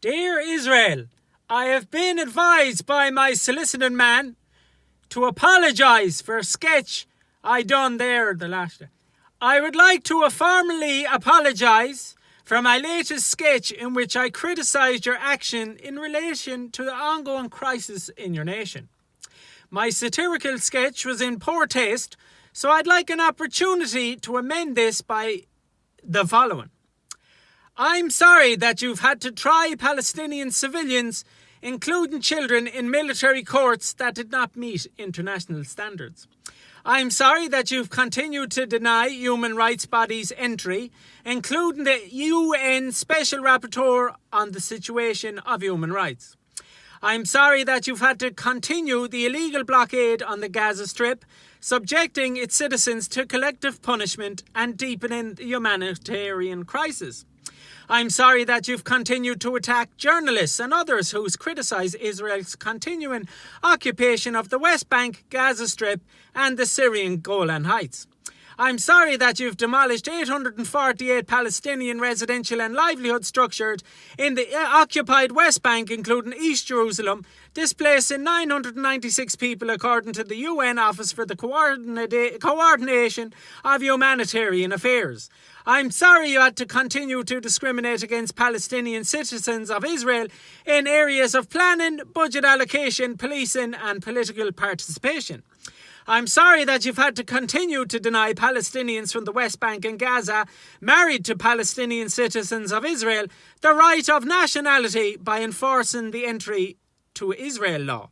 Dear Israel, I have been advised by my soliciting man to apologise for a sketch I done there the last day. I would like to formally apologise for my latest sketch in which I criticised your action in relation to the ongoing crisis in your nation. My satirical sketch was in poor taste, so I'd like an opportunity to amend this by the following. I'm sorry that you've had to try Palestinian civilians, including children, in military courts that did not meet international standards. I'm sorry that you've continued to deny human rights bodies entry, including the UN Special Rapporteur on the situation of human rights. I'm sorry that you've had to continue the illegal blockade on the Gaza Strip, subjecting its citizens to collective punishment and deepening the humanitarian crisis. I'm sorry that you've continued to attack journalists and others who criticise Israel's continuing occupation of the West Bank, Gaza Strip and the Syrian Golan Heights. I'm sorry that you've demolished 848 Palestinian residential and livelihood structures in the occupied West Bank, including East Jerusalem, displacing 996 people according to the UN Office for the Coordination of Humanitarian Affairs. I'm sorry you had to continue to discriminate against Palestinian citizens of Israel in areas of planning, budget allocation, policing and political participation. I'm sorry that you've had to continue to deny Palestinians from the West Bank and Gaza married to Palestinian citizens of Israel the right of nationality by enforcing the Entry to Israel law.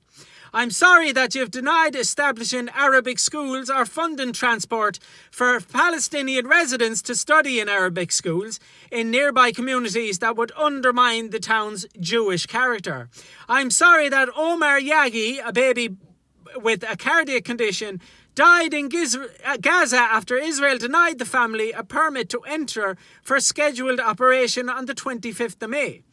I'm sorry that you've denied establishing Arabic schools or funding transport for Palestinian residents to study in Arabic schools in nearby communities that would undermine the town's Jewish character. I'm sorry that Omar Yagi, a baby with a cardiac condition, died in Gaza after Israel denied the family a permit to enter for a scheduled operation on the 25th of May.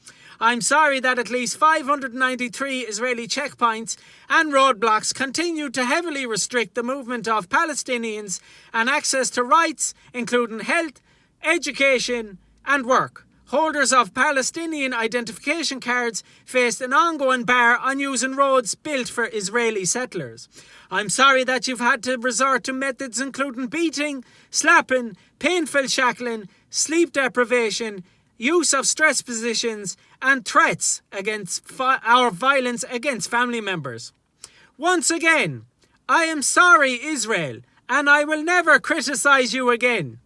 I'm sorry that at least 593 Israeli checkpoints and roadblocks continue to heavily restrict the movement of Palestinians and access to rights, including health, education and work. Holders of Palestinian identification cards faced an ongoing bar on using roads built for Israeli settlers. I'm sorry that you've had to resort to methods including beating, slapping, painful shackling, sleep deprivation, use of stress positions and threats against our violence against family members. Once again, I am sorry, Israel, and I will never criticise you again.